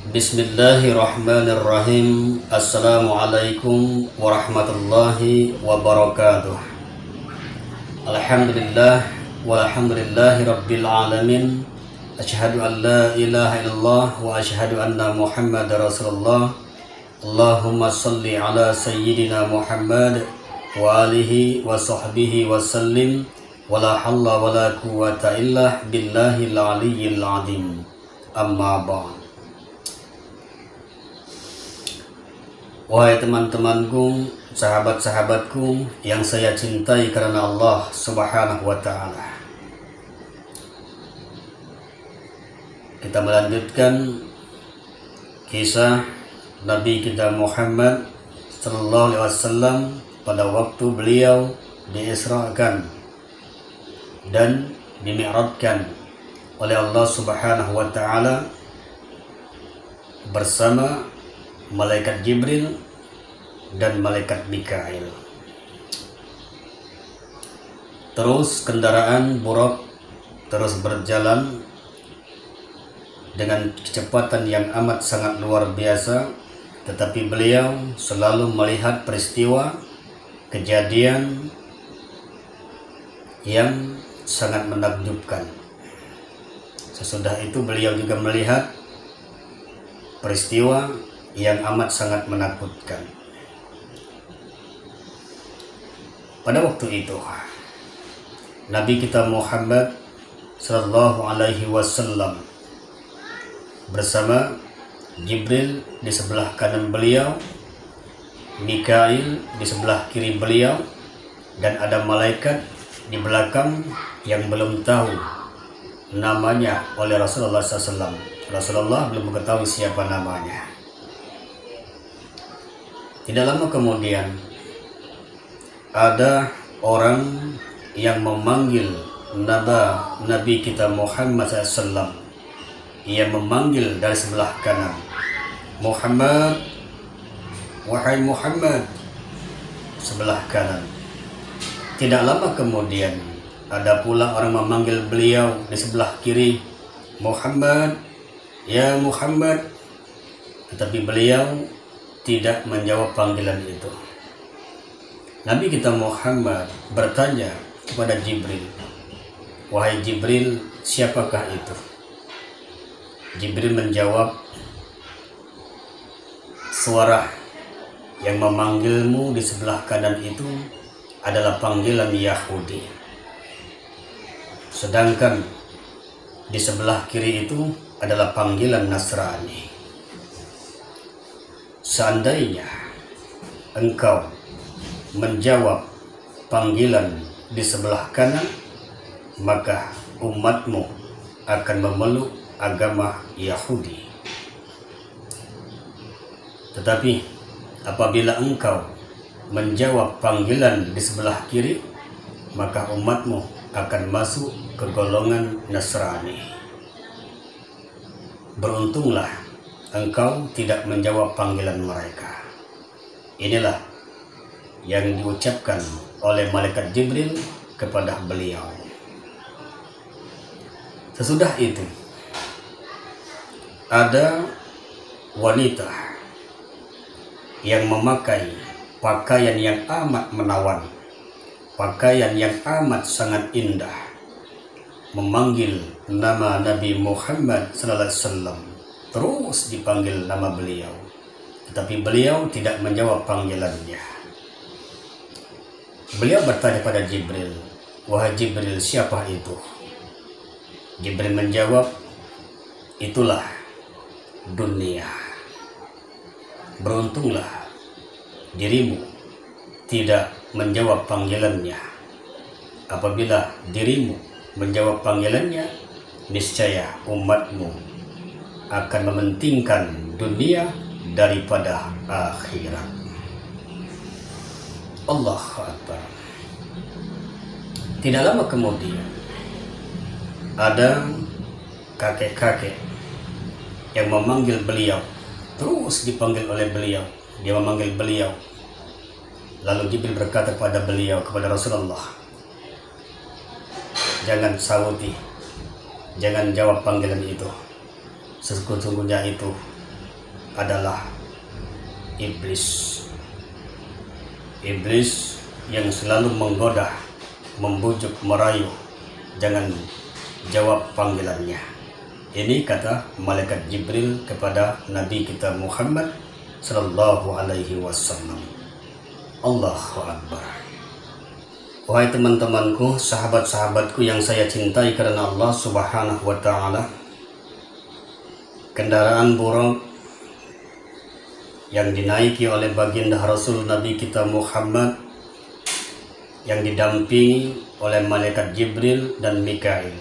Bismillahirrahmanirrahim. Assalamualaikum warahmatullahi wabarakatuh. Alhamdulillah walhamdulillahi rabbil alamin. Asyhadu an la ilaha illallah wa asyhadu anna Muhammadar Rasulullah. Allahumma salli ala sayyidina Muhammad wa alihi wa sahbihi wa sallim. Wala halla wala quwwata illa billahil aliyyil azim. Amma ba'd. Wahai teman-temanku, sahabat-sahabatku yang saya cintai karena Allah Subhanahu wa Ta'ala, kita melanjutkan kisah Nabi kita Muhammad sallallahu alaihi wasallam pada waktu beliau diisrakan dan dimi'rajkan oleh Allah Subhanahu wa Ta'ala bersama malaikat Jibril dan malaikat Mikail. Terus kendaraan Buraq terus berjalan dengan kecepatan yang amat sangat luar biasa, tetapi beliau selalu melihat peristiwa kejadian yang sangat menakjubkan. Sesudah itu beliau juga melihat peristiwa yang amat sangat menakutkan. Pada waktu itu Nabi kita Muhammad sallallahu alaihi wasallam bersama Jibril di sebelah kanan beliau, Mikail di sebelah kiri beliau, dan ada malaikat di belakang yang belum tahu namanya oleh Rasulullah SAW. Rasulullah belum mengetahui siapa namanya. Tidak lama kemudian ada orang yang memanggil Nabi kita Muhammad SAW. Ia memanggil dari sebelah kanan, Muhammad, wahai Muhammad, sebelah kanan. Tidak lama kemudian ada pula orang memanggil beliau di sebelah kiri, Muhammad, ya Muhammad. Tetapi beliau tidak menjawab panggilan itu. Nabi kita Muhammad bertanya kepada Jibril, wahai Jibril, siapakah itu? Jibril menjawab, suara yang memanggilmu di sebelah kanan itu adalah panggilan Yahudi, sedangkan di sebelah kiri itu adalah panggilan Nasrani. Seandainya engkau menjawab panggilan di sebelah kanan, maka umatmu akan memeluk agama Yahudi. Tetapi apabila engkau menjawab panggilan di sebelah kiri, maka umatmu akan masuk ke golongan Nasrani. Beruntunglah engkau tidak menjawab panggilan mereka. Inilah yang diucapkan oleh malaikat Jibril kepada beliau. Sesudah itu ada wanita yang memakai pakaian yang amat menawan, pakaian yang amat sangat indah, memanggil nama Nabi Muhammad sallallahu alaihi wasallam. Terus dipanggil nama beliau, tetapi beliau tidak menjawab panggilannya. Beliau bertanya pada Jibril, wahai Jibril, siapa itu? Jibril menjawab, itulah dunia. Beruntunglah dirimu tidak menjawab panggilannya. Apabila dirimu menjawab panggilannya, niscaya umatmu akan mementingkan dunia daripada akhirat. Allahu Akbar. Tidak lama kemudian ada kakek-kakek yang memanggil beliau. Terus dipanggil oleh beliau. Dia memanggil beliau. Lalu Jibril berkata kepada beliau, kepada Rasulullah, jangan sauti, jangan jawab panggilan itu. Sesungguhnya itu adalah iblis. Iblis yang selalu menggoda, membujuk, merayu, jangan jawab panggilannya. Ini kata malaikat Jibril kepada Nabi kita Muhammad sallallahu alaihi wasallam. Allahu Akbar. Wahai teman-temanku, sahabat-sahabatku yang saya cintai karena Allah Subhanahu wa taala, kendaraan buruk yang dinaiki oleh baginda Rasul Nabi kita Muhammad yang didampingi oleh malaikat Jibril dan Mikail.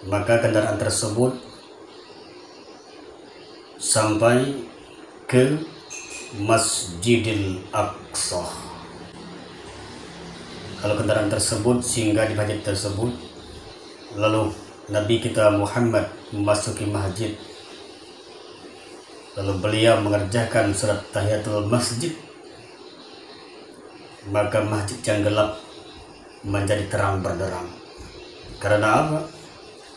Maka kendaraan tersebut sampai ke Masjidil Aqsa. Kalau kendaraan tersebut singgah di masjid tersebut, lalu Nabi kita Muhammad memasuki masjid, lalu beliau mengerjakan surat tahiyatul masjid, maka masjid yang gelap menjadi terang benderang. Karena apa?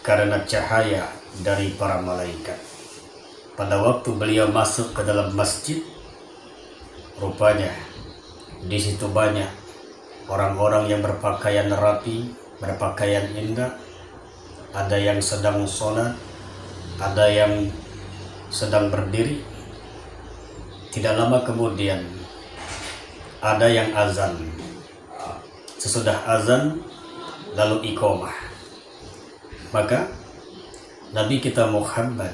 Karena cahaya dari para malaikat. Pada waktu beliau masuk ke dalam masjid, rupanya di situ banyak orang-orang yang berpakaian rapi, berpakaian indah. Ada yang sedang sholat, ada yang sedang berdiri. Tidak lama kemudian ada yang azan. Sesudah azan lalu iqamah. Maka Nabi kita Muhammad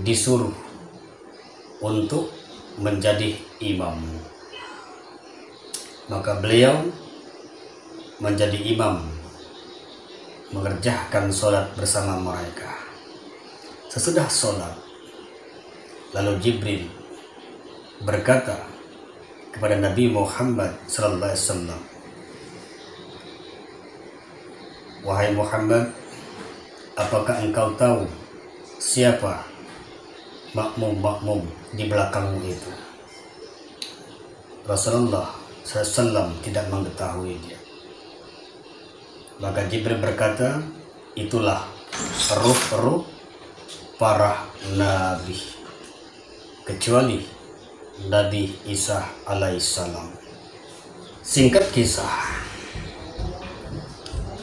disuruh untuk menjadi imam. Maka beliau menjadi imam, mengerjakan sholat bersama mereka. Sesudah sholat, lalu Jibril berkata kepada Nabi Muhammad SAW, "Wahai Muhammad, apakah engkau tahu siapa makmum-makmum di belakangmu itu?" Rasulullah SAW tidak mengetahui dia. Maka Jibril berkata, itulah ruh-ruh para nabi, kecuali Nabi Isa alaihissalam. Singkat kisah,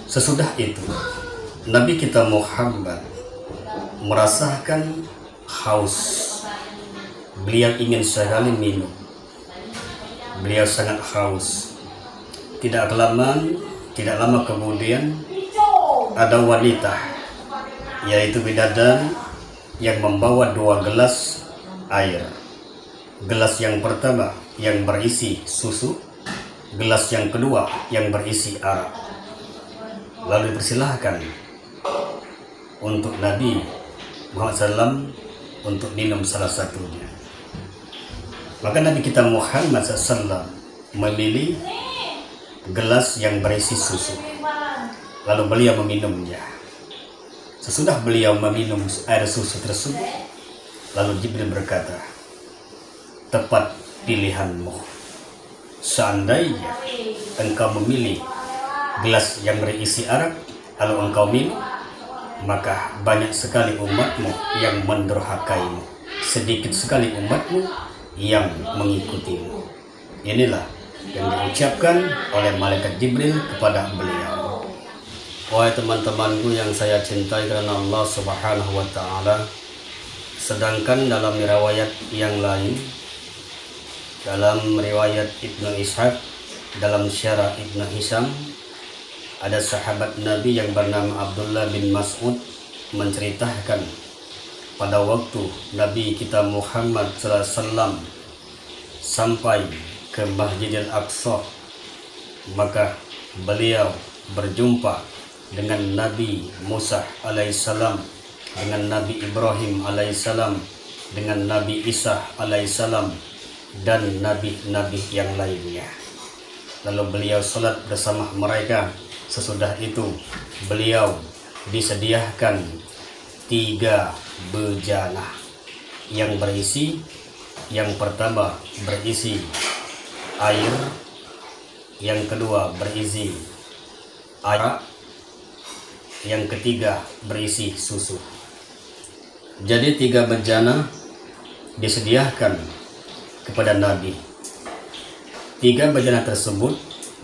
sesudah itu Nabi kita Muhammad merasakan haus. Beliau ingin sekali minum. Beliau sangat haus. Tidak lama kemudian ada wanita, yaitu bidadari, yang membawa 2 gelas air. Gelas yang pertama yang berisi susu, gelas yang kedua yang berisi arak. Lalu dipersilahkan untuk Nabi Muhammad SAW untuk minum salah satunya. Maka Nabi kita Muhammad SAW memilih gelas yang berisi susu. Lalu beliau meminumnya. Sesudah beliau meminum air susu tersebut, lalu Jibril berkata, "Tepat pilihanmu. Seandainya engkau memilih gelas yang berisi arak, lalu engkau minum, maka banyak sekali umatmu yang mendurhakaimu, sedikit sekali umatmu yang mengikutimu." Inilah yang diucapkan oleh malaikat Jibril kepada beliau. Wahai teman-temanku yang saya cintai karena Allah Subhanahu wa taala, sedangkan dalam riwayat yang lain, dalam riwayat Ibnu Ishaq, dalam syarah Ibnu Hisham, ada sahabat Nabi yang bernama Abdullah bin Mas'ud menceritakan pada waktu Nabi kita Muhammad SAW sampai ke Masjidil Aqsa, maka beliau berjumpa dengan Nabi Musa alaihissalam, dengan Nabi Ibrahim alaihissalam, dengan Nabi Isa alaihissalam, dan nabi-nabi yang lainnya. Lalu beliau sholat bersama mereka. Sesudah itu beliau disediakan 3 bejana yang berisi, yang pertama berisi air, yang kedua berisi arak, yang ketiga berisi susu. Jadi 3 bejana disediakan kepada Nabi. 3 bejana tersebut,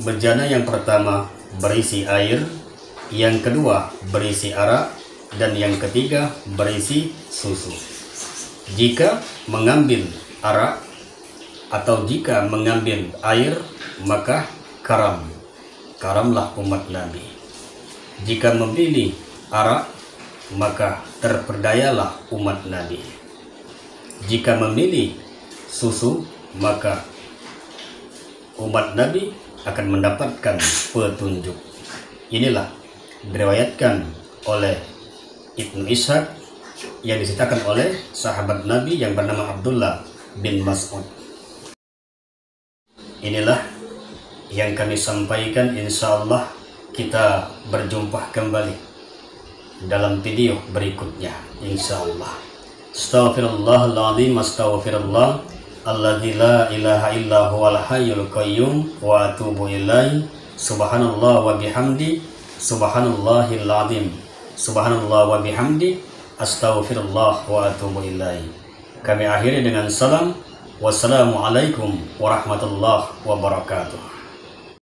bejana yang pertama berisi air, yang kedua berisi arak, dan yang ketiga berisi susu. Jika mengambil arak atau jika mengambil air, maka karamlah umat Nabi. Jika memilih arak, maka terperdayalah umat Nabi. Jika memilih susu, maka umat Nabi akan mendapatkan petunjuk. Inilah diriwayatkan oleh Ibnu Ishaq yang diceritakan oleh sahabat Nabi yang bernama Abdullah bin Mas'ud. Inilah yang kami sampaikan. Insya Allah kita berjumpa kembali dalam video berikutnya, insya Allah. Astaghfirullahaladzim, astaghfirullah alladzi la ilaha illa huwal hayyul qayyum wa atubu ilaihi. Subhanallah wa bihamdi, subhanallahil azim, subhanallah wa bihamdi, astaghfirullah wa atubu ilaihi. Kami akhiri dengan salam. Wassalamualaikum warahmatullahi wabarakatuh.